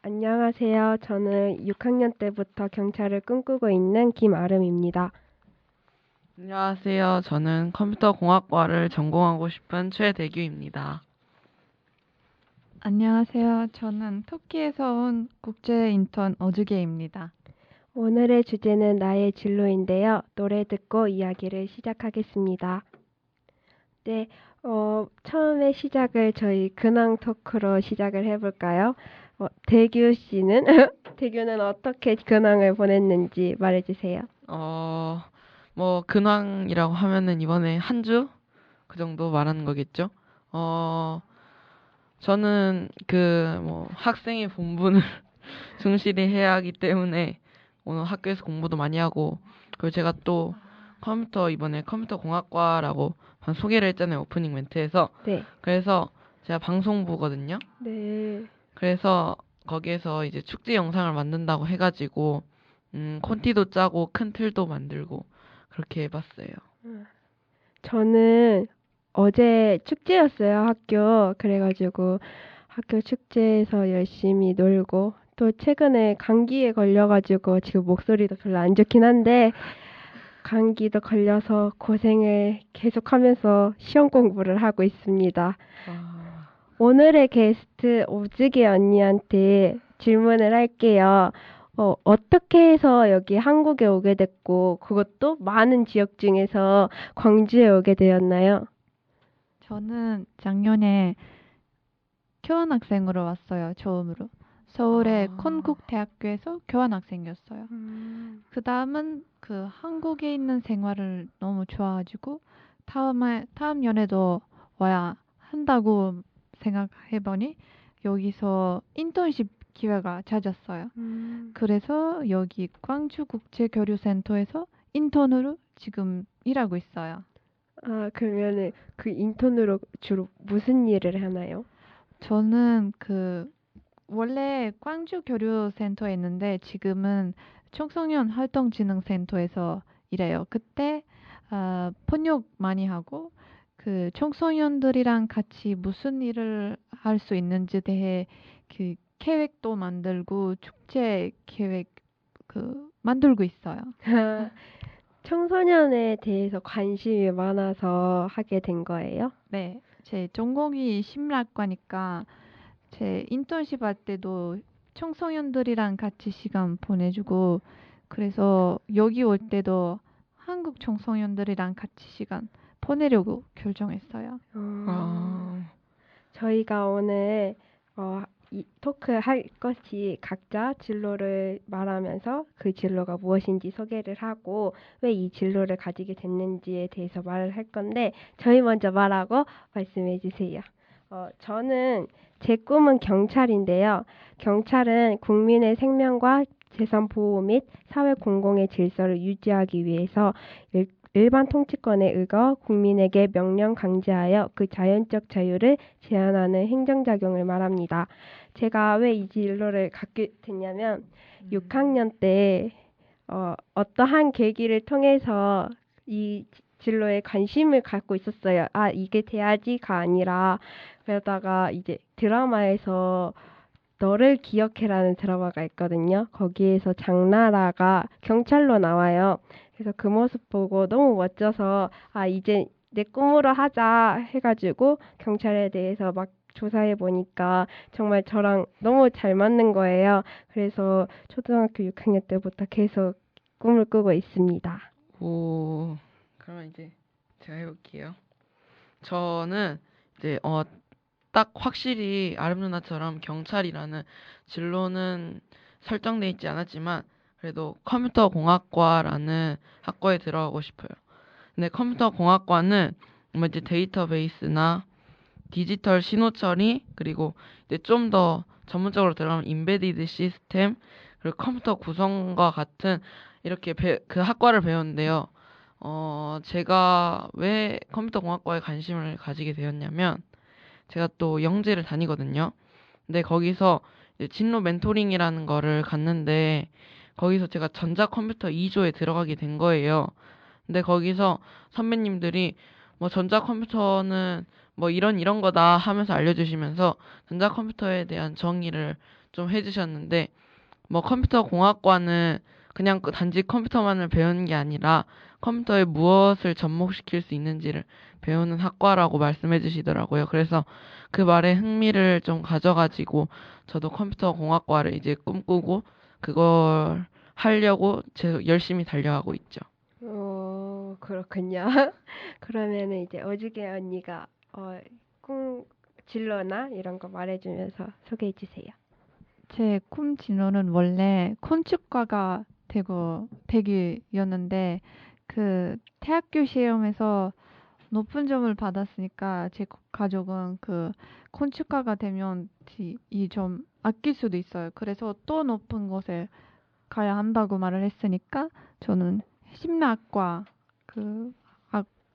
안녕하세요. 저는 6학년 때부터 경찰을 꿈꾸고 있는 김아름입니다. 안녕하세요. 저는 컴퓨터공학과를 전공하고 싶은 최대규입니다. 안녕하세요. 저는 터키에서 온 국제 인턴 어주계입니다. 오늘의 주제는 나의 진로인데요. 노래 듣고 이야기를 시작하겠습니다. 네, 처음에 시작을 저희 근황 토크로 시작을 해볼까요? 대규 씨는, 대규는 어떻게 근황을 보냈는지 말해주세요. 근황이라고 하면은 이번에 한 주? 그 정도 말하는 거겠죠? 저는 학생의 본분을 충실히 해야 하기 때문에 오늘 학교에서 공부도 많이 하고, 그리고 제가 또 이번에 컴퓨터공학과라고 소개를 했잖아요. 오프닝 멘트에서. 네. 그래서 제가 방송부거든요. 네. 그래서 거기에서 이제 축제 영상을 만든다고 해가지고 콘티도 짜고 큰 틀도 만들고 그렇게 해봤어요. 저는 어제 축제였어요, 학교. 그래가지고 학교 축제에서 열심히 놀고 또 최근에 감기에 걸려가지고 지금 목소리도 별로 안 좋긴 한데 감기도 걸려서 고생을 계속하면서 시험 공부를 하고 있습니다. 오늘의 게스트 오즈게 언니한테 질문을 할게요. 어떻게 해서 여기 한국에 오게 됐고, 그것도 많은 지역 중에서 광주에 오게 되었나요? 저는 작년에 교환학생으로 왔어요. 처음으로. 서울의 콘국대학교에서 교환학생이었어요. 그 다음은 그 한국에 있는 생활을 너무 좋아가지고 다음 연에도 와야 한다고 생각해보니 여기서 인턴십 기회가 잦았어요. 그래서 여기 광주국제교류센터에서 인턴으로 지금 일하고 있어요. 그러면은 그 인턴으로 주로 무슨 일을 하나요? 저는 원래 광주교류센터에 있는데 지금은 청소년 활동진흥센터에서 일해요. 그때 번역 많이 하고 그 청소년들이랑 같이 무슨 일을 할 수 있는지 대해 그 계획도 만들고 축제 계획 만들고 있어요. 청소년에 대해서 관심이 많아서 하게 된 거예요? 네, 제 전공이 심리학과니까 제 인턴십 할 때도 청소년들이랑 같이 시간 보내주고 그래서 여기 올 때도 한국 청소년들이랑 같이 시간 보내려고 결정했어요. 저희가 오늘 이 토크 할 것이 각자 진로를 말하면서 그 진로가 무엇인지 소개를 하고 왜 이 진로를 가지게 됐는지에 대해서 말을 할 건데 저희 먼저 말하고 말씀해 주세요. 저는 제 꿈은 경찰인데요. 경찰은 국민의 생명과 재산 보호 및 사회 공공의 질서를 유지하기 위해서 일반 통치권에 의거 국민에게 명령 강제하여 그 자연적 자유를 제한하는 행정작용을 말합니다. 제가 왜 이 진로를 갖게 됐냐면 6학년 때 어떠한 계기를 통해서 이 진로에 관심을 갖고 있었어요. 이게 돼야지가 아니라 그러다가 이제 드라마에서 너를 기억해라는 드라마가 있거든요. 거기에서 장나라가 경찰로 나와요. 그래서 그 모습 보고 너무 멋져서 이제 내 꿈으로 하자 해가지고 경찰에 대해서 막 조사해 보니까 정말 저랑 너무 잘 맞는 거예요. 그래서 초등학교 6학년 때부터 계속 꿈을 꾸고 있습니다. 그러면 이제 제가 해볼게요. 저는 이제 딱 확실히 아름 누나처럼 경찰이라는 진로는 설정돼 있지 않았지만 그래도 컴퓨터공학과라는 학과에 들어가고 싶어요. 근데 컴퓨터공학과는 이제 데이터베이스나 디지털 신호 처리 그리고 이제 좀 더 전문적으로 들어가면 인베디드 시스템 그리고 컴퓨터 구성과 같은 이렇게 그 학과를 배웠는데요. 제가 왜 컴퓨터공학과에 관심을 가지게 되었냐면 제가 또 영재를 다니거든요. 근데 거기서 이제 진로 멘토링이라는 거를 갔는데 거기서 제가 전자컴퓨터 2조에 들어가게 된 거예요. 근데 거기서 선배님들이 전자컴퓨터는 이런 거다 하면서 알려주시면서 전자컴퓨터에 대한 정의를 좀 해주셨는데, 뭐 컴퓨터 공학과는 그냥 단지 컴퓨터만을 배우는 게 아니라 컴퓨터에 무엇을 접목시킬 수 있는지를 배우는 학과라고 말씀해 주시더라고요. 그래서 그 말에 흥미를 좀 가져가지고 저도 컴퓨터 공학과를 이제 꿈꾸고 그걸 하려고 열심히 달려가고 있죠. 그렇군요. 그러면은 이제 어죽에 언니가 꿈 진로나 이런 거 말해주면서 소개해 주세요. 제 꿈 진로는 원래 건축가가 되기였는데 그 대학교 시험에서 높은 점을 받았으니까 제 가족은 그 건축가가 되면 이 좀 아낄 수도 있어요. 그래서 또 높은 곳에 가야 한다고 말을 했으니까 저는 심리학과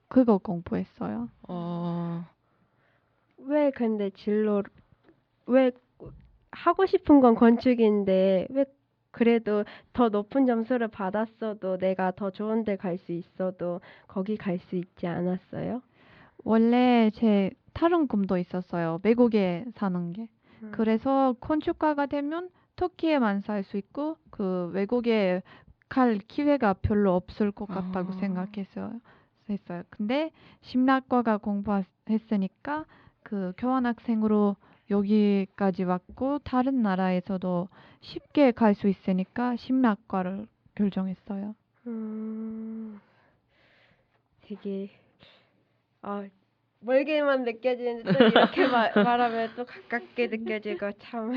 그거 공부했어요. 왜 근데 왜 하고 싶은 건 건축인데 왜 그래도 더 높은 점수를 받았어도 내가 더 좋은 데 갈 수 있어도 거기 갈 수 있지 않았어요? 원래 제 다른 꿈도 있었어요. 외국에 사는 게. 그래서 건축가가 되면 터키에만 살 수 있고 그 외국에 갈 기회가 별로 없을 것 같다고 생각했어요. 근데 심리학과가 공부했으니까 그 교환학생으로 여기까지 왔고 다른 나라에서도 쉽게 갈 수 있으니까 심리학과를 결정했어요. 되게 멀게만 느껴지는데 또 이렇게 말하면 또 가깝게 느껴지고 참.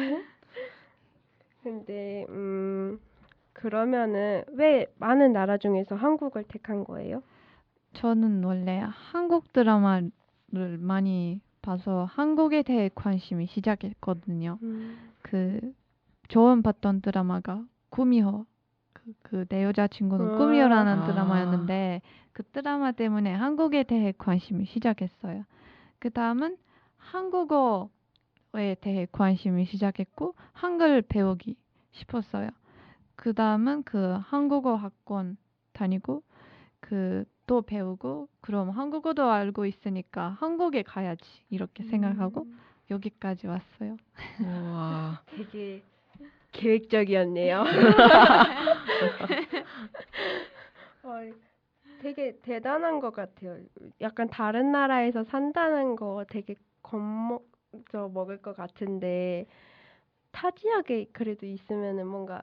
근데 그러면은 왜 많은 나라 중에서 한국을 택한 거예요? 저는 원래 한국 드라마를 많이 봐서 한국에 대해 관심이 시작했거든요. 그 처음 봤던 드라마가 구미호. 내 여자친구는 꿈이요라는 드라마였는데 그 드라마 때문에 한국에 대해 관심이 시작했어요. 그 다음은 한국어에 대해 관심이 시작했고 한글 배우기 싶었어요. 그 다음은 그 한국어 학원 다니고 또 배우고 그럼 한국어도 알고 있으니까 한국에 가야지 이렇게 생각하고 여기까지 왔어요. 우와. 되게 계획적이었네요. 되게 대단한 것 같아요. 약간 다른 나라에서 산다는 거 되게 겁먹어 먹을 것 같은데 타 지역에 그래도 있으면은 뭔가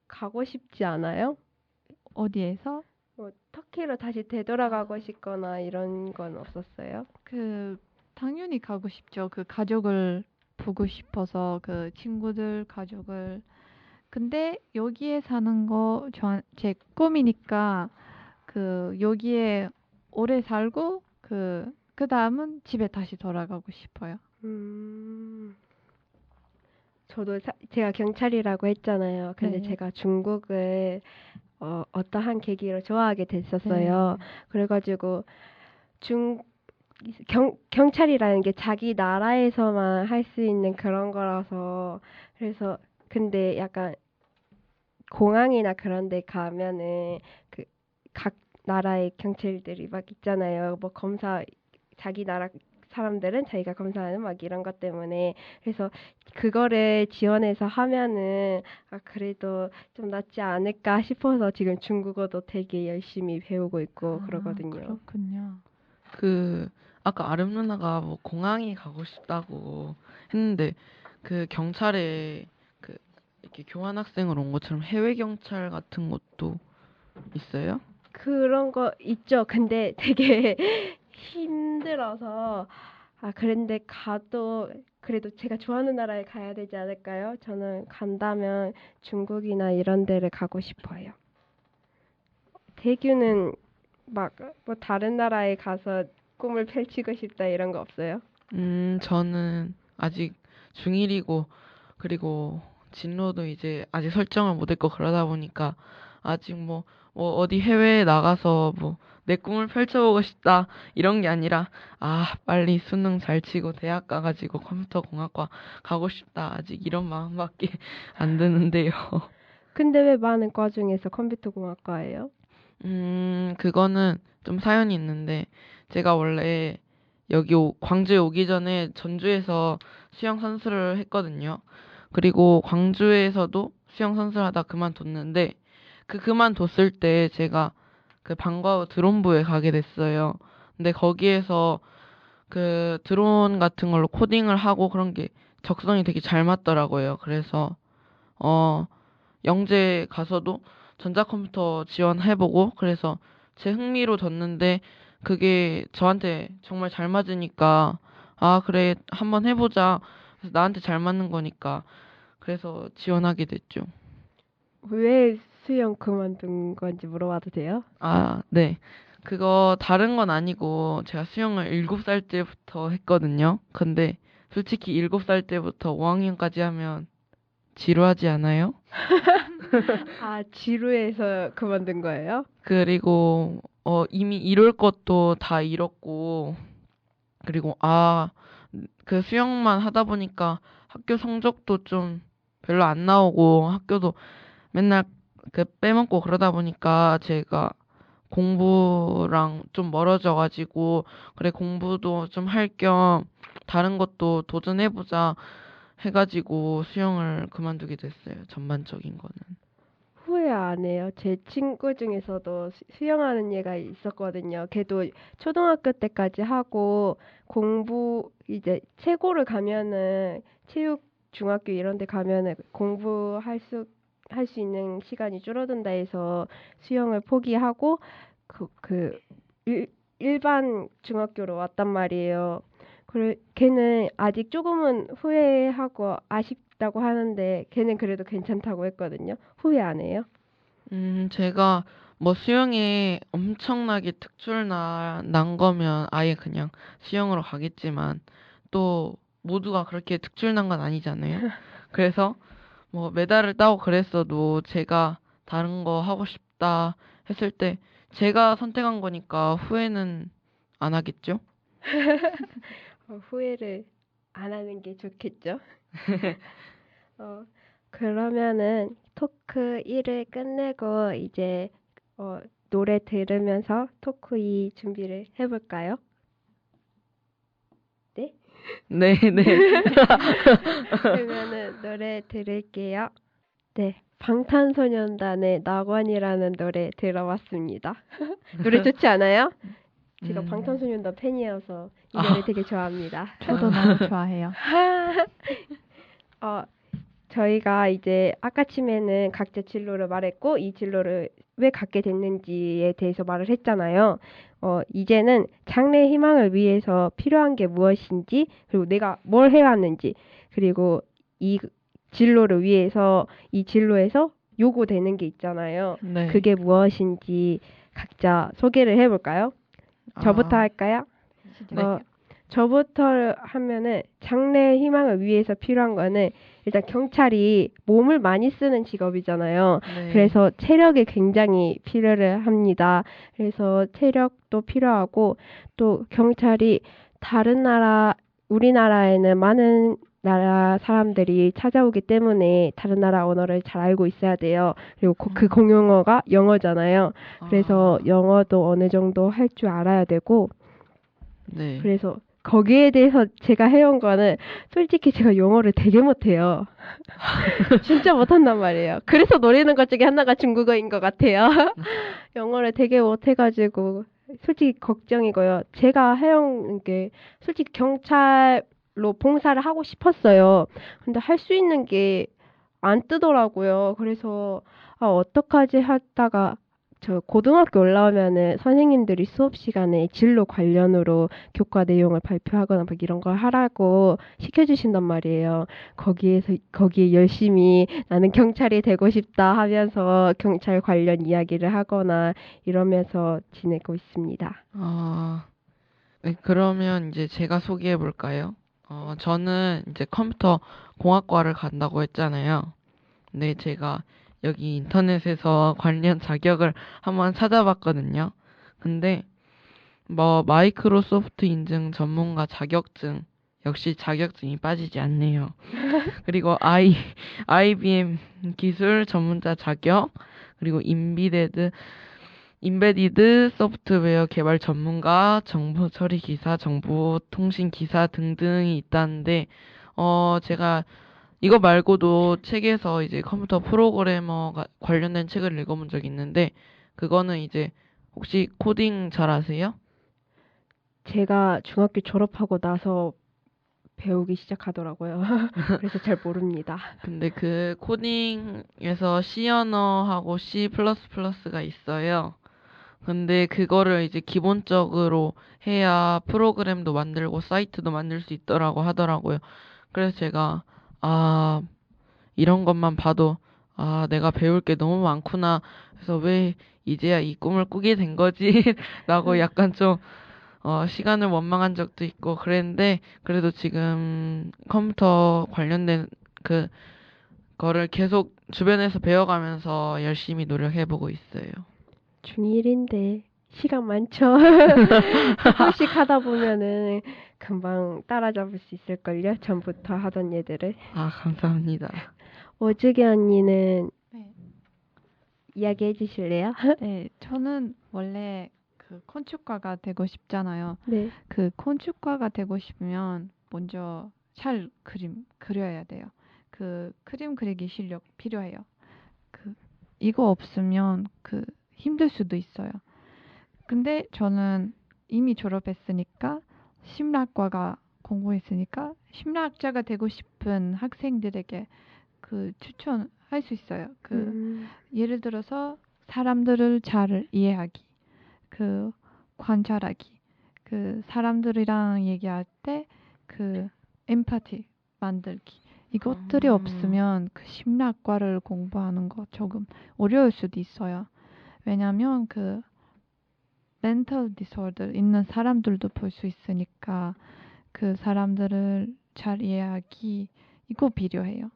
가고 싶지 않아요? 어디에서? 뭐 터키로 다시 되돌아가고 싶거나 이런 건 없었어요? 당연히 가고 싶죠. 그 가족을 보고 싶어서 그 친구들 가족을. 근데 여기에 사는 거 제 꿈이니까 여기에 오래 살고 그 다음은 집에 다시 돌아가고 싶어요. 저도 제가 경찰이라고 했잖아요. 근데 네. 제가 중국을 어떠한 계기로 좋아하게 됐었어요. 그래가지고 경찰이라는 게 자기 나라에서만 할 수 있는 그런 거라서 그래서 근데 약간 공항이나 그런 데 가면은 그 각 나라의 경찰들이 막 있잖아요. 뭐 검사 자기 나라 사람들은 자기가 검사하는 막 이런 것 때문에 그래서 그거를 지원해서 하면은 그래도 좀 낫지 않을까 싶어서 지금 중국어도 되게 열심히 배우고 있고 그러거든요. 그렇군요. 아까 아름 누나가 뭐 공항에 가고 싶다고 했는데 그 경찰에 이렇게 교환학생으로 온 것처럼 해외 경찰 같은 것도 있어요? 그런 거 있죠. 근데 되게 힘들어서 그런데 가도 그래도 제가 좋아하는 나라에 가야 되지 않을까요? 저는 간다면 중국이나 이런 데를 가고 싶어요. 태규는 막 뭐 다른 나라에 가서 꿈을 펼치고 싶다 이런 거 없어요? 저는 아직 중1이고 그리고 진로도 이제 아직 설정을 못 했고 그러다 보니까 아직 뭐 어디 해외에 나가서 뭐 내 꿈을 펼쳐보고 싶다 이런 게 아니라 빨리 수능 잘 치고 대학 가가지고 컴퓨터 공학과 가고 싶다 아직 이런 마음밖에 안 드는데요. 근데 왜 많은 과 중에서 컴퓨터공학과예요? 그거는 좀 사연이 있는데 제가 원래 여기 광주에 오기 전에 전주에서 수영 선수를 했거든요. 그리고 광주에서도 수영 선수를 하다 그만뒀는데 그만뒀을 때 제가 그 방과후 드론부에 가게 됐어요. 근데 거기에서 그 드론 같은 걸로 코딩을 하고 그런 게 적성이 되게 잘 맞더라고요. 그래서 영재 가서도 전자컴퓨터 지원해보고 그래서 제 흥미로 뒀는데 그게 저한테 정말 잘 맞으니까 아 그래 한번 해보자. 그래서 나한테 잘 맞는 거니까 그래서 지원하게 됐죠. 왜 수영 그만둔 건지 물어봐도 돼요? 아, 네. 그거 다른 건 아니고 제가 수영을 7살 때부터 했거든요. 근데 솔직히 7살 때부터 5학년까지 하면 지루하지 않아요? 아, 지루해서 그만둔 거예요? 그리고 이미 이룰 것도 다 이뤘고 그리고 그 수영만 하다 보니까 학교 성적도 좀 별로 안 나오고 학교도 맨날 그 빼먹고 그러다 보니까 제가 공부랑 좀 멀어져가지고 그래 공부도 좀 할 겸 다른 것도 도전해보자 해가지고 수영을 그만두게 됐어요. 전반적인 거는. 후회 안 해요. 제 친구 중에서도 수영하는 얘가 있었거든요. 걔도 초등학교 때까지 하고 공부 이제 최고를 가면은 체육 중학교 이런 데 가면은 할 수 있는 시간이 줄어든다 해서 수영을 포기하고 그 일반 중학교로 왔단 말이에요. 그래 걔는 아직 조금은 후회하고 아쉽다고 하는데 걔는 그래도 괜찮다고 했거든요. 후회 안 해요? 제가 뭐 수영에 엄청나게 난 거면 아예 그냥 수영으로 가겠지만 또 모두가 그렇게 특출난 건 아니잖아요. 그래서 뭐 메달을 따고 그랬어도 제가 다른 거 하고 싶다 했을 때 제가 선택한 거니까 후회는 안 하겠죠? 후회를 안 하는 게 좋겠죠? 어, 그러면은 토크 1을 끝내고 이제 노래 들으면서 토크 2 준비를 해볼까요? 네? 네, 네. 그러면은 노래 들을게요. 네, 방탄소년단의 낙원이라는 노래 들어봤습니다. 노래 좋지 않아요? 제가 음. 방탄소년단 팬이어서 이 노래 되게 좋아합니다. 저도 너무 좋아해요. 저희가 이제 아까쯤에는 각자 진로를 말했고 이 진로를 왜 갖게 됐는지에 대해서 말을 했잖아요. 이제는 장래의 희망을 위해서 필요한 게 무엇인지 그리고 내가 뭘 해왔는지 그리고 이 진로를 위해서 이 진로에서 요구되는 게 있잖아요. 네. 그게 무엇인지 각자 소개를 해볼까요? 저부터 할까요? 네. 저부터 하면은 장래의 희망을 위해서 필요한 거는 일단 경찰이 몸을 많이 쓰는 직업이잖아요. 네. 그래서 체력이 굉장히 필요를 합니다. 그래서 체력도 필요하고 또 경찰이 우리나라에는 많은 나라 사람들이 찾아오기 때문에 다른 나라 언어를 잘 알고 있어야 돼요. 그리고 그 공용어가 영어잖아요. 그래서 영어도 어느 정도 할 줄 알아야 되고 네. 그래서 거기에 대해서 제가 해온 거는 솔직히 제가 영어를 되게 못해요. 진짜 못한단 말이에요. 그래서 노리는 것 중에 하나가 중국어인 것 같아요. 영어를 되게 못해가지고 솔직히 걱정이고요. 제가 해온 게 솔직히 경찰로 봉사를 하고 싶었어요. 근데 할 수 있는 게 안 뜨더라고요. 그래서 어떡하지 하다가 저 고등학교 올라오면은 선생님들이 수업 시간에 진로 관련으로 교과 내용을 발표하거나 막 이런 걸 하라고 시켜주신단 말이에요. 거기에 열심히 나는 경찰이 되고 싶다 하면서 경찰 관련 이야기를 하거나 이러면서 지내고 있습니다. 네, 그러면 이제 제가 소개해 볼까요? 저는 이제 컴퓨터 공학과를 간다고 했잖아요. 근데 제가 여기 인터넷에서 관련 자격을 한번 찾아봤거든요. 근데 뭐 마이크로소프트 인증 전문가 자격증 역시 자격증이 빠지지 않네요. 그리고 IBM 기술 전문자 자격 그리고 인베디드 소프트웨어 개발 전문가, 정보 처리 기사, 정보 통신 기사 등등이 있다는데 제가 이거 말고도 책에서 이제 컴퓨터 프로그래머가 관련된 책을 읽어본 적이 있는데, 그거는 이제 혹시 코딩 잘 아세요? 제가 중학교 졸업하고 나서 배우기 시작하더라고요. 그래서 잘 모릅니다. 근데 그 코딩에서 C 언어하고 C 플러스가 있어요. 근데 그거를 이제 기본적으로 해야 프로그램도 만들고 사이트도 만들 수 있더라고 하더라고요. 그래서 제가, 아, 이런 것만 봐도, 아, 내가 배울 게 너무 많구나. 그래서 왜 이제야 이 꿈을 꾸게 된 거지? 라고 약간 좀, 시간을 원망한 적도 있고 그랬는데, 그래도 지금 컴퓨터 관련된 그, 거를 계속 주변에서 배워가면서 열심히 노력해보고 있어요. 중1인데 시간 많죠? 조금씩 하다 보면은 금방 따라잡을 수 있을걸요? 전부터 하던 얘들을. 아, 감사합니다. 오주기 언니는 네. 이야기해 주실래요? 네, 저는 원래 그 건축가가 되고 싶잖아요. 네. 그 건축가가 되고 싶으면 먼저 잘 그림 그려야 돼요. 그 그림 그리기 실력 필요해요. 그 이거 없으면 그 힘들 수도 있어요. 근데 저는 이미 졸업했으니까 심리학과가 공부했으니까 심리학자가 되고 싶은 학생들에게 그 추천할 수 있어요. 그 예를 들어서 사람들을 잘 이해하기, 그 관찰하기, 그 사람들이랑 얘기할 때 그 엠파티 만들기. 이것들이 없으면 그 심리학과를 공부하는 거 조금 어려울 수도 있어요. 왜냐면 그 멘탈 디소더 있는 사람들도 볼 수 있으니까 그 사람들을 잘 이해하기 이거 필요해요.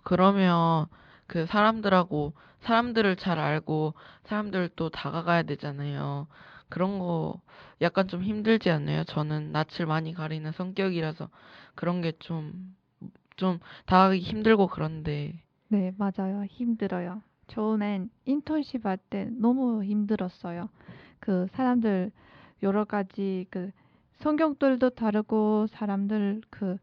그러면 그 사람들을 잘 알고 사람들 또 다가가야 되잖아요. 그런 거 약간 좀 힘들지 않나요? 저는 낯을 많이 가리는 성격이라서 그런 게 좀 다가가기 힘들고 그런데. 네, 맞아요. 힘들어요. 처음엔 인턴십 할 때 너무 힘들었어요. 그 사람들 여러 가지 그 성격들도 다르고 사람들 그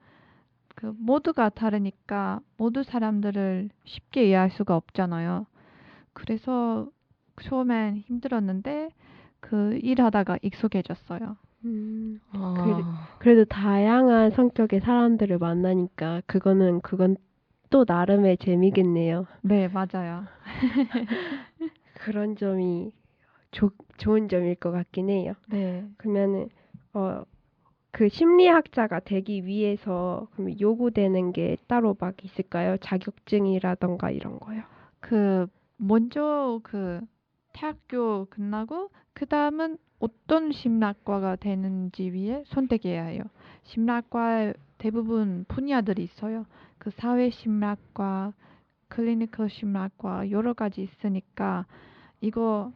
모두가 다르니까 모두 사람들을 쉽게 이해할 수가 없잖아요. 그래서 처음엔 힘들었는데 그 일하다가 익숙해졌어요. 그래도 다양한 성격의 사람들을 만나니까 그건 또 나름의 재미겠네요. 네, 맞아요. 그런 점이 좋은 점일 것 같긴 해요. 네. 그러면은 그 심리학자가 되기 위해서 그럼 요구되는 게 따로 막 있을까요? 자격증이라던가 이런 거요. 그 먼저 그 대학교 끝나고 그 다음은 어떤 심리학과가 되는지 위해 선택해야 해요. 심리학과에 대부분 분야들이 있어요. 그 사회심리학과, 클리니컬 심리학과 여러 가지 있으니까 이거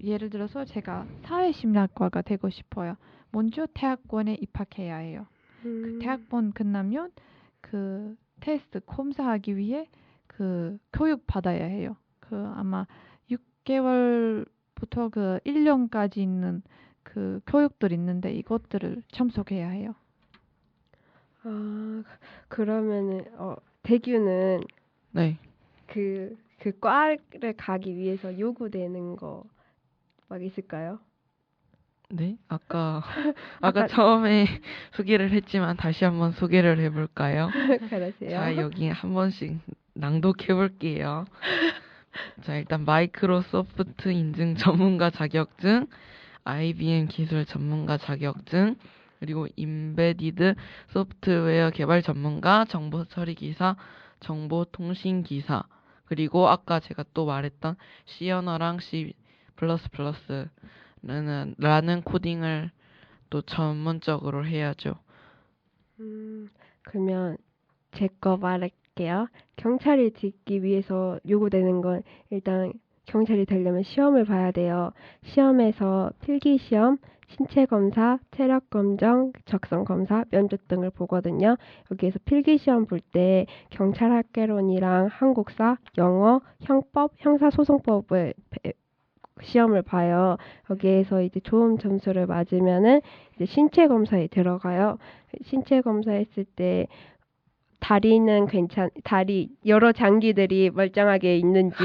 예를 들어서 제가 사회심리학과가 되고 싶어요. 먼저 대학원에 입학해야 해요. 그 대학원 끝나면 그 테스트 검사하기 위해 그 교육 받아야 해요. 그 아마 6개월부터 그 1년까지 있는 그 교육들 있는데 이것들을 참석해야 해요. 그러면은 대규는 네. 그 과를 가기 위해서 요구되는 거 막 있을까요? 네? 아까 처음에 소개를 했지만 다시 한번 소개를 해볼까요? 그러세요. 자, 여기 한 번씩 낭독해 볼게요. 자, 일단 마이크로소프트 인증 전문가 자격증, IBM 기술 전문가 자격증, 그리고 임베디드 소프트웨어 개발 전문가, 정보 처리 기사, 정보 통신 기사, 그리고 아까 제가 또 말했던 C 언어랑 C++ 라는 코딩을 또 전문적으로 해야죠. 그러면 제 거 말할게요. 경찰이 되기 위해서 요구되는 건 일단 경찰이 되려면 시험을 봐야 돼요. 시험에서 필기시험, 신체검사, 체력검정, 적성검사, 면접 등을 보거든요. 여기에서 필기시험 볼 때 경찰학개론이랑 한국사, 영어, 형법, 형사소송법을 시험을 봐요. 여기에서 이제 좋은 점수를 맞으면은 이제 신체 검사에 들어가요. 신체 검사했을 때 다리는 다리 여러 장기들이 멀쩡하게 있는지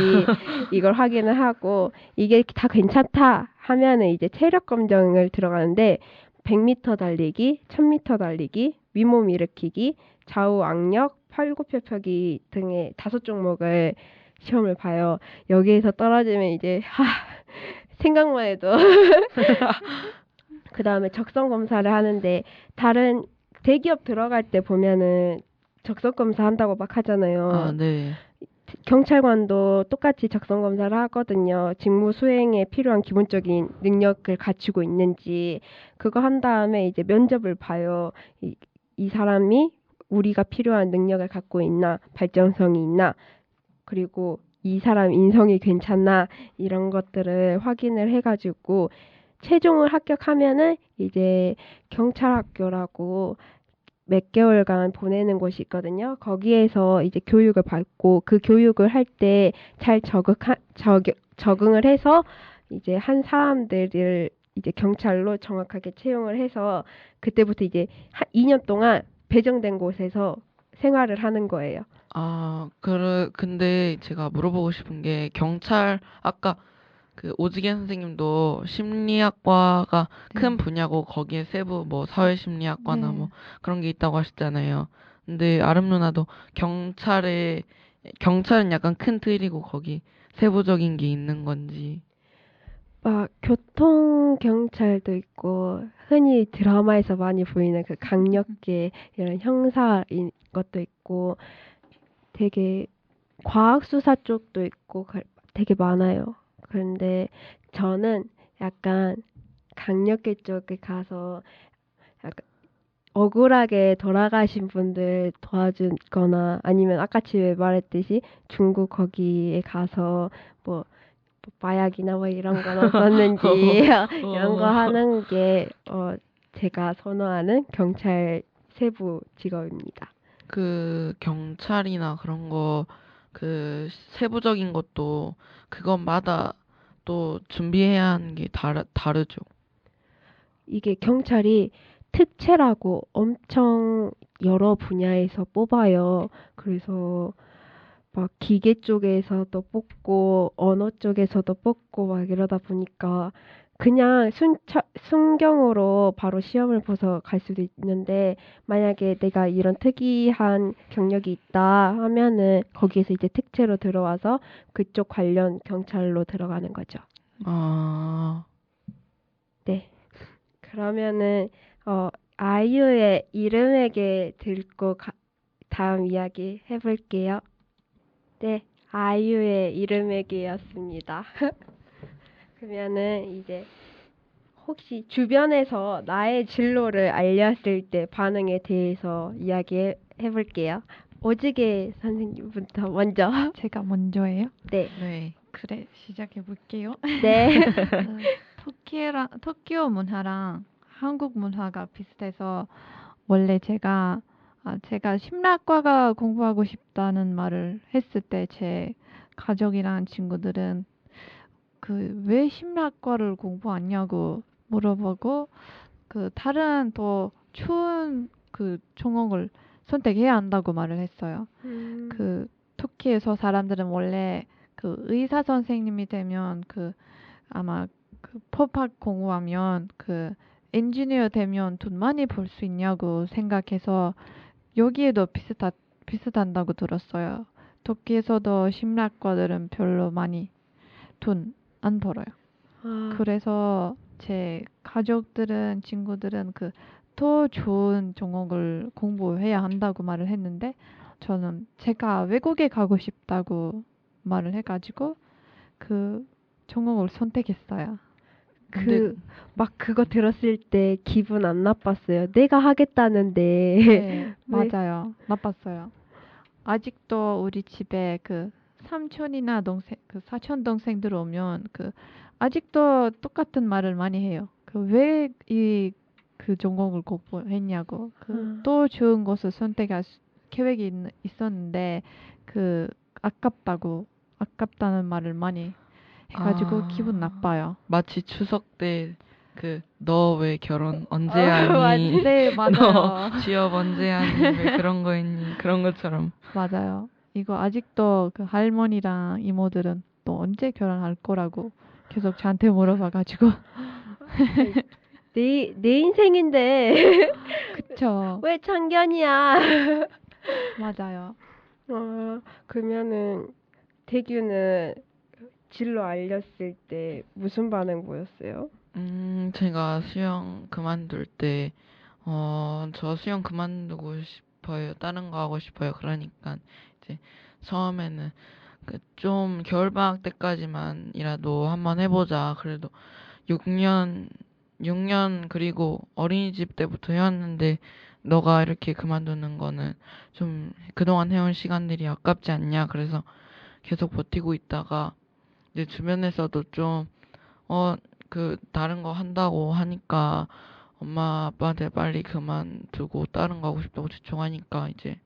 이걸 확인을 하고 이게 다 괜찮다 하면은 이제 체력 검정을 들어가는데 100m 달리기, 1000m 달리기, 윗몸 일으키기, 좌우 악력, 팔굽혀펴기 등의 5종목을 시험을 봐요. 여기에서 떨어지면 이제 생각만 해도 그 다음에 적성 검사를 하는데 다른 대기업 들어갈 때 보면은 적성 검사 한다고 막 하잖아요. 아, 네. 경찰관도 똑같이 적성 검사를 하거든요. 직무 수행에 필요한 기본적인 능력을 갖추고 있는지 그거 한 다음에 이제 면접을 봐요. 이 사람이 우리가 필요한 능력을 갖고 있나, 발전성이 있나, 그리고 이 사람 인성이 괜찮나 이런 것들을 확인을 해가지고 최종을 합격하면은 이제 경찰학교라고 몇 개월간 보내는 곳이 있거든요. 거기에서 이제 교육을 받고 그 교육을 할 때 잘 적응을 해서 이제 한 사람들을 이제 경찰로 정확하게 채용을 해서 그때부터 이제 2년 동안 배정된 곳에서 생활을 하는 거예요. 아, 근데 제가 물어보고 싶은 게 아까 그 오지게 선생님도 심리학과가 큰 네. 분야고 거기에 세부 뭐 사회심리학과나 네. 뭐 그런 게 있다고 하셨잖아요. 근데 아름 누나도 경찰은 약간 큰 틀이고 거기 세부적인 게 있는 건지. 막 교통 경찰도 있고 흔히 드라마에서 많이 보이는 그 강력계 이런 형사인 것도 있고 되게 과학 수사 쪽도 있고 되게 많아요. 그런데 저는 약간 강력계 쪽에 가서 약간 억울하게 돌아가신 분들 도와주거나 아니면 아까 집에 말했듯이 중국 거기에 가서 뭐 마약이나 뭐 이런 건 없었는지 이런 거 하는 게 제가 선호하는 경찰 세부 직업입니다. 그 경찰이나 그런 거, 그 세부적인 것도 그것마다 또 준비해야 하는 게 다르죠. 이게 경찰이 특채라고 엄청 여러 분야에서 뽑아요. 그래서 막 기계 쪽에서도 뽑고 언어 쪽에서도 뽑고 막 이러다 보니까 그냥 순경으로 바로 시험을 봐서 갈 수도 있는데 만약에 내가 이런 특이한 경력이 있다 하면은 거기에서 이제 특채로 들어와서 그쪽 관련 경찰로 들어가는 거죠. 아, 네. 그러면은 아이유의 이름에게 듣고 다음 이야기 해볼게요. 네, 아이유의 이름에게였습니다. 그러면은 이제 혹시 주변에서 나의 진로를 알렸을 때 반응에 대해서 이야기해 볼게요. 오지게 선생님부터 먼저. 제가 먼저예요? 네, 네. 그래, 시작해 볼게요. 네. 터키어 문화랑 한국 문화가 비슷해서 원래 제가 심리학과가 공부하고 싶다는 말을 했을 때 제 가족이랑 친구들은 그 왜 심리학과를 공부하냐고 물어보고 그 다른 더 추운 그 전공을 선택해야 한다고 말을 했어요. 그 터키에서 사람들은 원래 그 의사 선생님이 되면 그 아마 그 법학 공부하면 그 엔지니어 되면 돈 많이 벌 수 있냐고 생각해서 여기에도 비슷한다고 들었어요. 터키에서도 심리학과들은 별로 많이 돈 안 벌어요. 그래서 제 가족들은 친구들은 그 더 좋은 전공을 공부해야 한다고 말을 했는데 저는 제가 외국에 가고 싶다고 말을 해가지고 그 전공을 선택했어요. 막 그거 들었을 때 기분 안 나빴어요. 내가 하겠다는데. 네, 왜? 맞아요. 나빴어요. 아직도 우리 집에 그 삼촌이나 그 사촌 동생들 오면 그 아직도 똑같은 말을 많이 해요. 그 왜 그 전공을 공부했냐고. 그 또 좋은 곳을 선택할 계획이 있었는데 그 아깝다는 말을 많이 해가지고 기분 나빠요. 마치 추석 때 너 왜 결혼 언제 맞지. 하니? 네, 너 맞아요. 취업 언제 하니? 왜 그런 거 했니? 그런 것처럼. 맞아요. 이거 아직도 그 할머니랑 이모들은 또 언제 결혼할 거라고 계속 저한테 물어봐가지고. 내 인생인데 그쵸. 왜 참견이야? 맞아요. 그러면은 태규는 진로 알렸을 때 무슨 반응 보였어요? 제가 수영 그만둘 때, 저 수영 그만두고 싶어요. 다른 거 하고 싶어요. 그러니까 이제 처음에는 좀 겨울방학 때까지만이라도 한번 해보자. 그래도 6년, 6년 그리고 어린이집 때부터 해왔는데 너가 이렇게 그만두는 거는 좀 그동안 해온 시간들이 아깝지 않냐. 그래서 계속 버티고 있다가 이제 주변에서도 좀, 다른 거 한다고 하니까 엄마 아빠한테 빨리 그만두고 다른 거 하고 싶다고 지청하니까 이제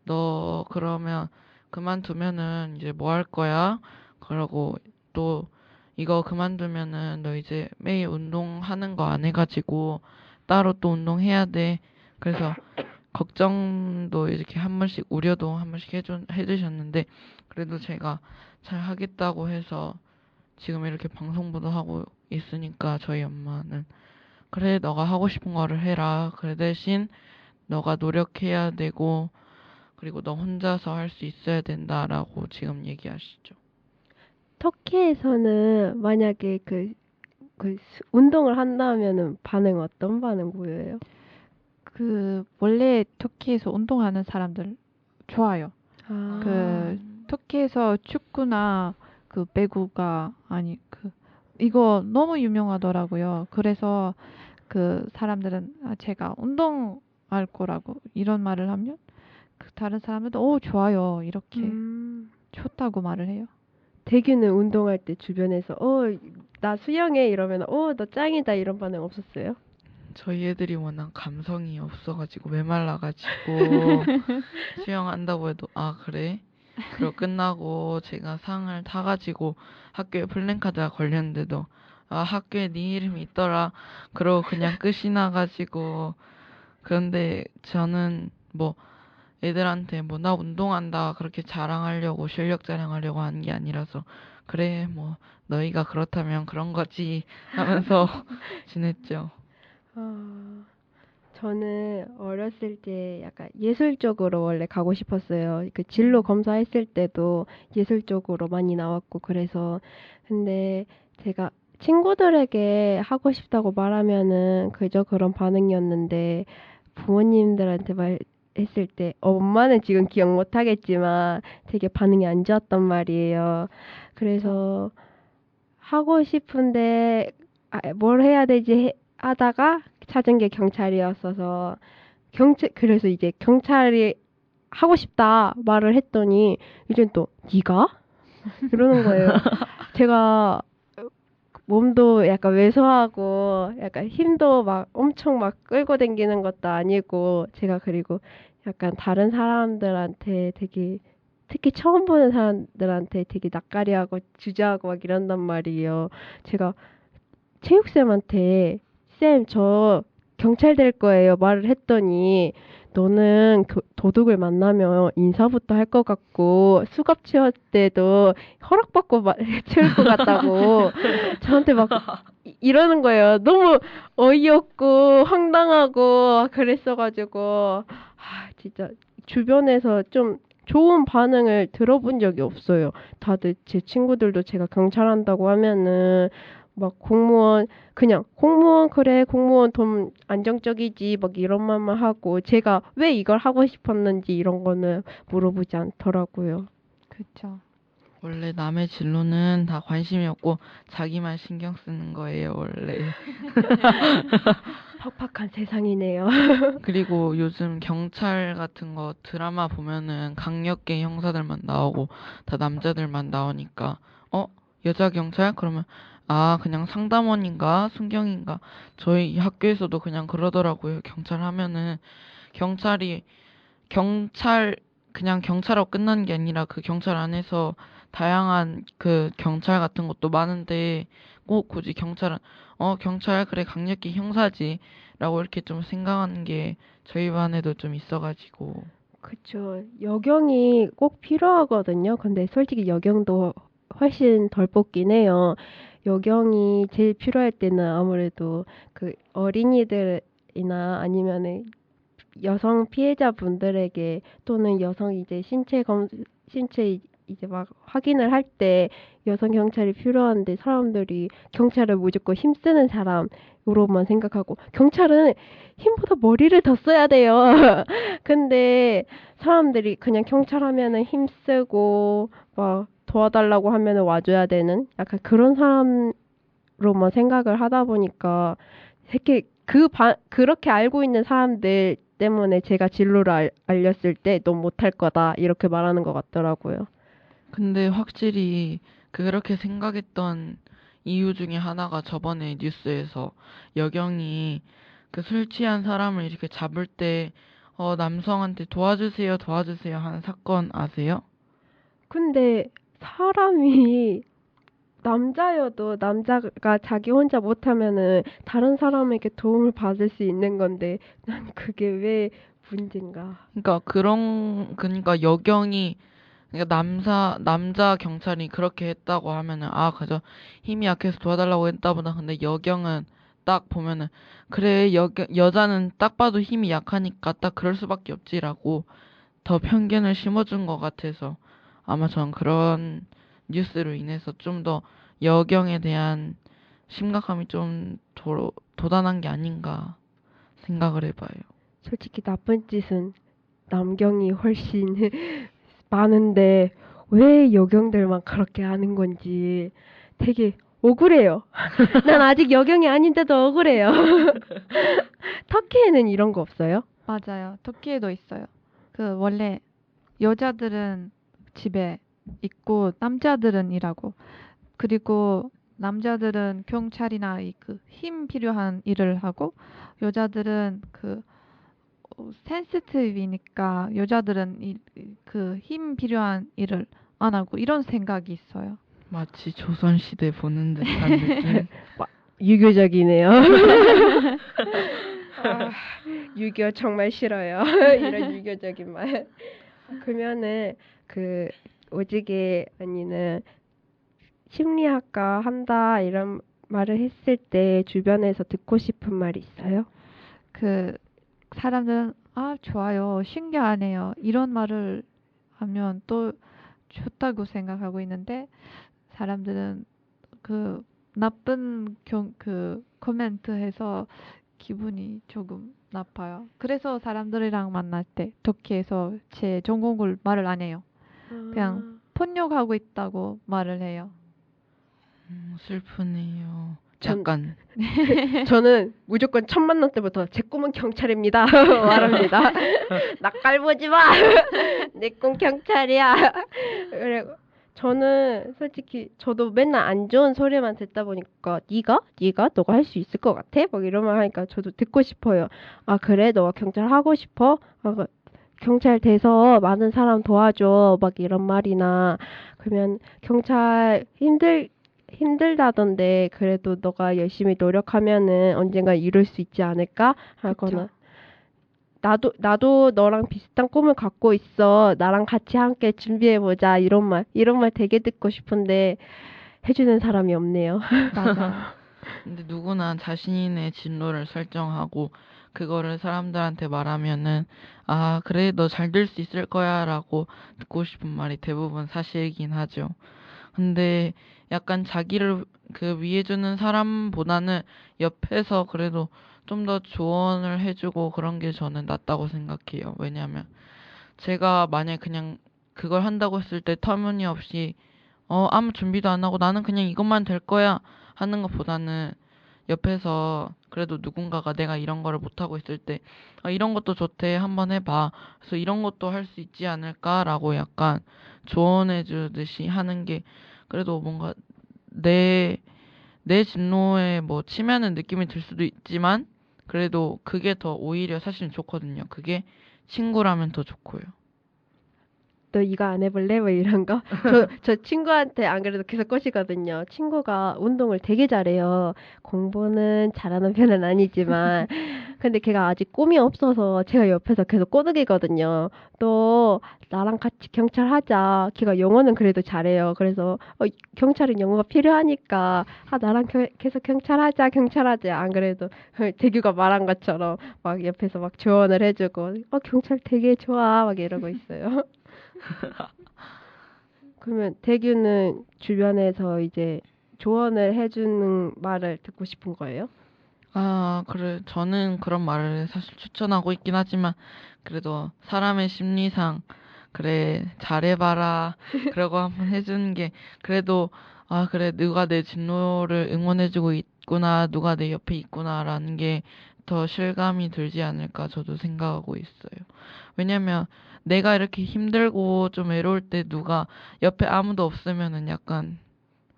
너 그러면 그만두면은 이제 뭐 할 거야? 그러고 또 이거 그만두면은 너 이제 매일 운동하는 거 안 해가지고 따로 또 운동해야 돼. 그래서 걱정도 이렇게 한 번씩 우려도 한 번씩 해주셨는데 그래도 제가 잘 하겠다고 해서 지금 이렇게 방송부도 하고 있으니까 저희 엄마는 그래 너가 하고 싶은 거를 해라. 그 대신 너가 노력해야 되고 그리고 너 혼자서 할 수 있어야 된다라고 지금 얘기하시죠. 터키에서는 만약에 운동을 한다면은 어떤 반응 보여요? 원래 터키에서 운동하는 사람들 좋아요. 아, 터키에서 축구나 배구가 이거 너무 유명하더라고요. 그래서 사람들은 제가 운동할 거라고 이런 말을 하면 다른 사람들도 좋아요. 이렇게 좋다고 말을 해요. 태규는 운동할 때 주변에서 나 수영해 이러면 너 짱이다 이런 반응 없었어요? 저희 애들이 워낙 감성이 없어가지고 메말라가지고 수영한다고 해도 아 그래? 그리고 끝나고 제가 상을 타가지고 학교에 플랜카드가 걸렸는데도 아 학교에 네 이름이 있더라 그러고 그냥 끝이 나가지고 그런데 저는 뭐 애들한테 뭐 나 운동한다 그렇게 자랑하려고 실력 자랑하려고 하는 게 아니라서 그래 뭐 너희가 그렇다면 그런 거지 하면서 지냈죠. 저는 어렸을 때 약간 예술 쪽으로 원래 가고 싶었어요. 그 진로 검사했을 때도 예술 쪽으로 많이 나왔고 그래서 근데 제가 친구들에게 하고 싶다고 말하면은 그저 그런 반응이었는데 부모님들한테 말했을 때 엄마는 지금 기억 못 하겠지만 되게 반응이 안 좋았단 말이에요. 그래서 하고 싶은데 뭘 해야 되지 하다가 찾은 게 경찰이었어서 그래서 이제 경찰이 하고 싶다 말을 했더니 이젠 또 네가? 이러는 거예요. 제가 몸도 약간 왜소하고 약간 힘도 막 엄청 막 끌고 다니는 것도 아니고 제가 그리고 약간 다른 사람들한테 되게 특히 처음 보는 사람들한테 되게 낯가리하고 주저하고 막 이런단 말이에요. 제가 체육쌤한테 쌤, 저 경찰 될 거예요. 말을 했더니 너는 도둑을 만나면 인사부터 할 것 같고 수갑 채울 때도 허락받고 채울 것 같다고 저한테 막 이러는 거예요. 너무 어이없고 황당하고 그랬어가지고 진짜 주변에서 좀 좋은 반응을 들어본 적이 없어요. 다들 제 친구들도 제가 경찰 한다고 하면은 막 그냥 공무원 그래 공무원 돈 안정적이지 막 이런 말만 하고 제가 왜 이걸 하고 싶었는지 이런 거는 물어보지 않더라고요. 그쵸. 원래 남의 진로는 다 관심이 없고 자기만 신경 쓰는 거예요, 원래. 팍팍한 세상이네요. 그리고 요즘 경찰 같은 거 드라마 보면은 강력계 형사들만 나오고 다 남자들만 나오니까 여자 경찰? 그러면 아, 그냥 상담원인가? 순경인가? 저희 학교에서도 그냥 그러더라고요. 경찰 하면은 경찰이 경찰 그냥 경찰하고 끝나는 게 아니라 그 경찰 안에서 다양한 그 경찰 같은 것도 많은데 꼭 굳이 경찰은 경찰 그래 강력히 형사지 라고 이렇게 좀 생각하는 게 저희 반에도 좀 있어가지고 그쵸. 여경이 꼭 필요하거든요. 근데 솔직히 여경도 훨씬 덜 뽑긴 해요. 여경이 제일 필요할 때는 아무래도 그 어린이들이나 아니면은 여성 피해자분들에게 또는 여성 이제 신체 이제 막 확인을 할 때 여성 경찰이 필요한데 사람들이 경찰을 무조건 힘쓰는 사람으로만 생각하고 경찰은 힘보다 머리를 더 써야 돼요. 근데 사람들이 그냥 경찰 하면은 힘쓰고 막 도와달라고 하면은 와줘야 되는 약간 그런 사람로만 생각을 하다 보니까 되게 그렇게 알고 있는 사람들 때문에 제가 진로를 알렸을 때 넌 못할 거다 이렇게 말하는 것 같더라고요. 근데 확실히 그렇게 생각했던 이유 중에 하나가 저번에 뉴스에서 여경이 그 술 취한 사람을 이렇게 잡을 때 남성한테 도와주세요 하는 사건 아세요? 근데 사람이 남자여도 남자가 자기 혼자 못하면은 다른 사람에게 도움을 받을 수 있는 건데 난 그게 왜 문제인가? 그러니까 여경이 그러니까 남자 경찰이 그렇게 했다고 하면은 그저 힘이 약해서 도와달라고 했다 보다. 근데 여경은 딱 보면은 그래 여자는 딱 봐도 힘이 약하니까 딱 그럴 수밖에 없지라고 더 편견을 심어준 것 같아서 아마 전 그런 뉴스로 인해서 좀 더 여경에 대한 심각함이 좀 도단한 게 아닌가 생각을 해봐요. 솔직히 나쁜 짓은 남경이 훨씬 많은데 왜 여경들만 그렇게 하는 건지 되게 억울해요. 난 아직 여경이 아닌데도 억울해요. 터키에는 이런 거 없어요? 맞아요. 터키에도 있어요. 그 원래 여자들은 집에 있고 남자들은 일하고 그리고 남자들은 경찰이나 그 힘 필요한 일을 하고 여자들은 그 센시티브니까 여자들은 그 힘 필요한 일을 안 하고 이런 생각이 있어요. 마치 조선시대 보는 듯한 느낌. 유교적이네요. 아, 유교 정말 싫어요. 이런 유교적인 말. 그러면은 그 오지게 언니는 심리학과 한다 이런 말을 했을 때 주변에서 듣고 싶은 말 있어요? 그 사람들은 좋아요, 신기하네요 이런 말을 하면 또 좋다고 생각하고 있는데 사람들은 그 나쁜 그 코멘트해서 기분이 조금 나빠요. 그래서 사람들이랑 만날 때 터키에서 제 전공을 말을 안 해요. 그냥 폭력하고 있다고 말을 해요. 슬프네요. 전- 약간 저는 무조건 첫 만남 때부터 제 꿈은 경찰입니다 말합니다. 낯갈 보지 마. 내 꿈 경찰이야. 그리고 저는 솔직히 저도 맨날 안 좋은 소리만 듣다 보니까 네가 너가 할 수 있을 것 같아? 막 이런 말 하니까 저도 듣고 싶어요. 아 그래 너가 경찰 하고 싶어? 경찰 돼서 많은 사람 도와줘 막 이런 말이나 그러면 경찰 힘들다던데 그래도 너가 열심히 노력하면은 언젠가 이룰 수 있지 않을까 하거나 나도 너랑 비슷한 꿈을 갖고 있어 나랑 같이 함께 준비해보자 이런 말 되게 듣고 싶은데 해주는 사람이 없네요. 맞아요. 근데 누구나 자신의 진로를 설정하고 그거를 사람들한테 말하면은 그래 너 잘 될 수 있을 거야라고 듣고 싶은 말이 대부분 사실이긴 하죠. 근데 약간 자기를 그 위해주는 사람보다는 옆에서 그래도 좀 더 조언을 해주고 그런 게 저는 낫다고 생각해요. 왜냐하면 제가 만약 그냥 그걸 한다고 했을 때 터무니없이 아무 준비도 안 하고 나는 그냥 이것만 될 거야 하는 것보다는 옆에서 그래도 누군가가 내가 이런 거를 못하고 있을 때 이런 것도 좋대 한번 해봐. 그래서 이런 것도 할 수 있지 않을까라고 약간 조언해 주듯이 하는 게 그래도 뭔가 내 진로에 뭐 치매는 느낌이 들 수도 있지만 그래도 그게 더 오히려 사실은 좋거든요. 그게 친구라면 더 좋고요. 너 이거 안 해볼래? 뭐 이런 거. 저 친구한테 안 그래도 계속 꼬시거든요. 친구가 운동을 되게 잘해요. 공부는 잘하는 편은 아니지만. 근데 걔가 아직 꿈이 없어서 제가 옆에서 계속 꼬드기거든요. 너 나랑 같이 경찰 하자. 걔가 영어는 그래도 잘해요. 그래서 경찰은 영어가 필요하니까 나랑 계속 경찰 하자, 경찰 하자. 안 그래도 대규가 말한 것처럼 막 옆에서 막 조언을 해주고 경찰 되게 좋아 막 이러고 있어요. 그러면 대규는 주변에서 이제 조언을 해주는 말을 듣고 싶은 거예요? 아, 그래. 저는 그런 말을 사실 추천하고 있긴 하지만, 그래도 사람의 심리상, 그래, 잘해봐라. 그러고 한번 해주는 게, 그래도, 아, 그래, 누가 내 진로를 응원해주고 있구나, 누가 내 옆에 있구나라는 게 더 실감이 들지 않을까 저도 생각하고 있어요. 왜냐면, 내가 이렇게 힘들고 좀 외로울 때 누가 옆에 아무도 없으면은 약간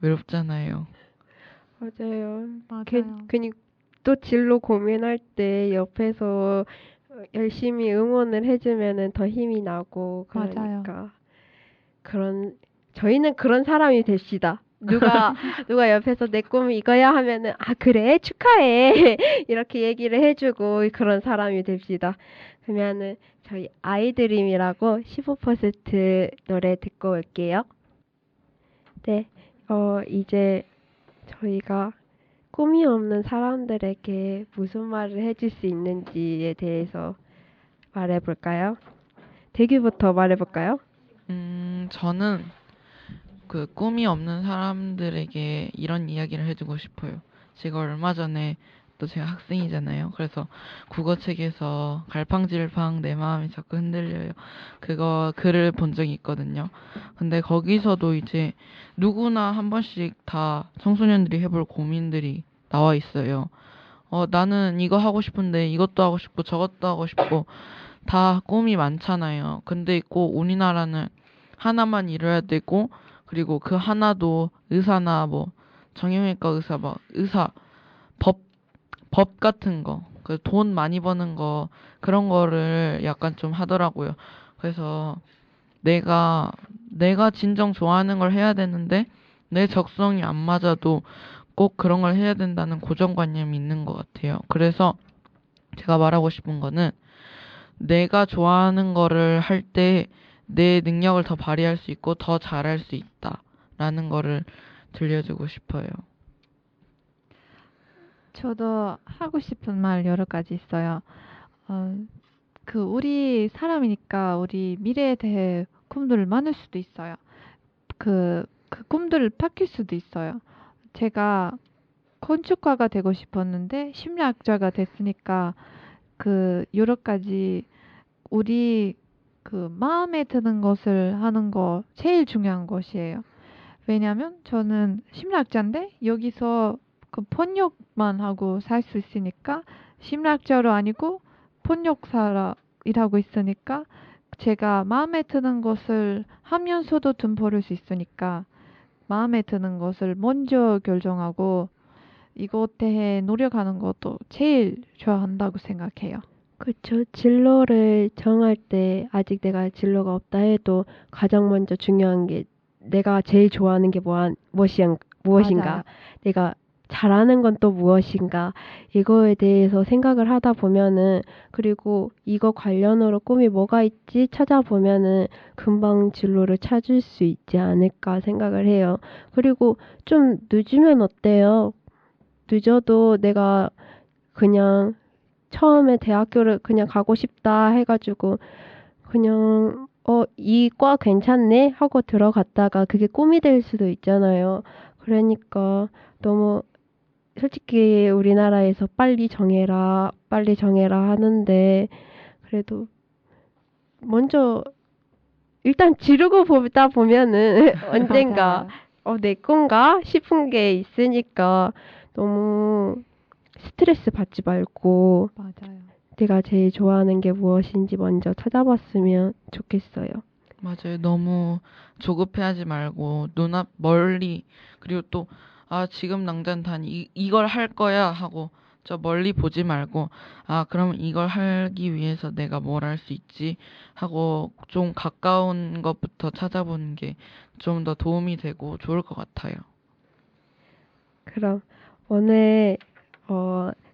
외롭잖아요. 맞아요. 맞아요. 괜히 또 진로 고민할 때 옆에서 열심히 응원을 해주면은 더 힘이 나고 맞아요. 그러니까 저희는 그런 사람이 됩시다. 누가 옆에서 내 꿈이 이거야 하면은 그래 축하해 이렇게 얘기를 해주고 그런 사람이 됩시다. 그러면은 저희 아이드림이라고 15% 노래 듣고 올게요. 네, 이제 저희가 꿈이 없는 사람들에게 무슨 말을 해줄 수 있는지에 대해서 말해볼까요? 대규부터 말해볼까요? 저는 그 꿈이 없는 사람들에게 이런 이야기를 해주고 싶어요. 제가 얼마 전에 또 제가 학생이잖아요. 그래서 국어책에서 갈팡질팡 내 마음이 자꾸 흔들려요. 그거 글을 본 적이 있거든요. 근데 거기서도 이제 누구나 한 번씩 다 청소년들이 해볼 고민들이 나와 있어요. 나는 이거 하고 싶은데 이것도 하고 싶고 저것도 하고 싶고 다 꿈이 많잖아요. 근데 꼭 우리나라는 하나만 이뤄야 되고 그리고 그 하나도 의사나 뭐 정형외과 의사 막 의사 법 같은 거 그 돈 많이 버는 거 그런 거를 약간 좀 하더라고요. 그래서 내가 진정 좋아하는 걸 해야 되는데 내 적성이 안 맞아도 꼭 그런 걸 해야 된다는 고정관념이 있는 것 같아요. 그래서 제가 말하고 싶은 거는 내가 좋아하는 거를 할 때 내 능력을 더 발휘할 수 있고 더 잘할 수 있다라는 거를 들려주고 싶어요. 저도 하고 싶은 말 여러 가지 있어요. 우리 사람이니까 우리 미래에 대해 꿈들 많을 수도 있어요. 그 꿈들을 바뀔 수도 있어요. 제가 건축가가 되고 싶었는데 심리학자가 됐으니까 여러 가지 우리 마음에 드는 것을 하는 거 제일 중요한 것이에요. 왜냐면 저는 심리학자인데 여기서 번역만 하고 살 수 있으니까 심리학자로 아니고 번역사라 일하고 있으니까 제가 마음에 드는 것을 하면서도 돈 벌을 수 있으니까 마음에 드는 것을 먼저 결정하고 이것 대해 노력하는 것도 제일 좋아한다고 생각해요. 그쵸. 진로를 정할 때 아직 내가 진로가 없다 해도 가장 먼저 중요한 게 내가 제일 좋아하는 게 무엇인가, 맞아요. 내가 잘하는 건 또 무엇인가, 이거에 대해서 생각을 하다 보면은, 그리고 이거 관련으로 꿈이 뭐가 있지 찾아보면은 금방 진로를 찾을 수 있지 않을까 생각을 해요. 그리고 좀 늦으면 어때요? 늦어도 내가 그냥 처음에 대학교를 그냥 가고 싶다 해가지고 그냥 이 과 괜찮네 하고 들어갔다가 그게 꿈이 될 수도 있잖아요. 그러니까 너무 솔직히 우리나라에서 빨리 정해라 하는데 그래도 먼저 일단 지르고 보다 보면은 언젠가 맞아요. 내 건가 싶은 게 있으니까 너무 스트레스 받지 말고 맞아요. 내가 제일 좋아하는 게 무엇인지 먼저 찾아봤으면 좋겠어요. 맞아요. 너무 조급해하지 말고 멀리 그리고 또 지금 당장 이걸 할 거야 하고 저 멀리 보지 말고, 아, 그럼 이걸 하기 위해서 내가 뭘 할 수 있지? 하고 좀 가까운 것부터 찾아보는 게 좀 더 도움이 되고 좋을 것 같아요. 그럼 오늘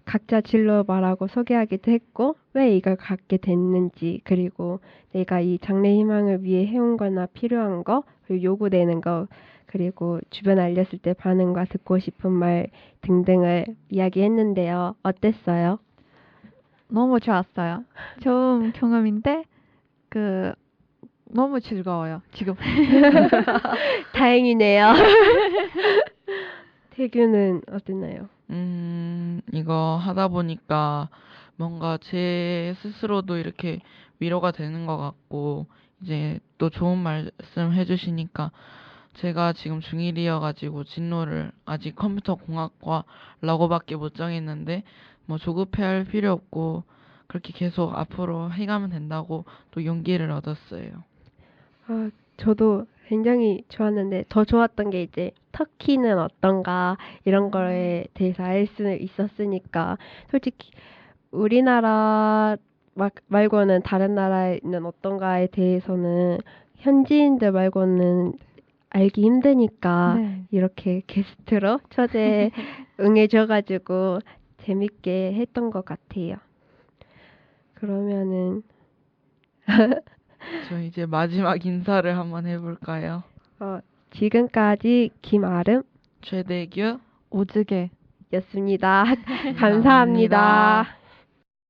각자 진로 말하고 소개하기도 했고 왜 이걸 갖게 됐는지 그리고 내가 이 장래 희망을 위해 해온 거나 필요한 거 그리고 요구되는 거 그리고 주변에 알렸을 때 반응과 듣고 싶은 말 등등을 이야기했는데요. 어땠어요? 너무 좋았어요. 좋은 경험인데 그 너무 즐거워요. 지금. 다행이네요. 태규는 어땠나요? 이거 하다 보니까 뭔가 제 스스로도 이렇게 위로가 되는 것 같고, 이제 또 좋은 말씀 해주시니까 제가 지금 중1이어가지고 진로를 아직 컴퓨터 공학과라고밖에 못 정했는데, 뭐 조급해할 필요 없고, 그렇게 계속 앞으로 해가면 된다고 또 용기를 얻었어요. 저도 굉장히 좋았는데 더 좋았던 게 이제 터키는 어떤가 이런 거에 대해서 알 수 있었으니까 솔직히 우리나라 말고는 다른 나라에는 어떤가에 대해서는 현지인들 말고는 알기 힘드니까 네. 이렇게 게스트로 초대 응해줘가지고 재밌게 했던 것 같아요. 그러면은 저 이제 마지막 인사를 한번 해볼까요? 지금까지 김아름이었습니다. 최대규 오즈게. 감사합니다.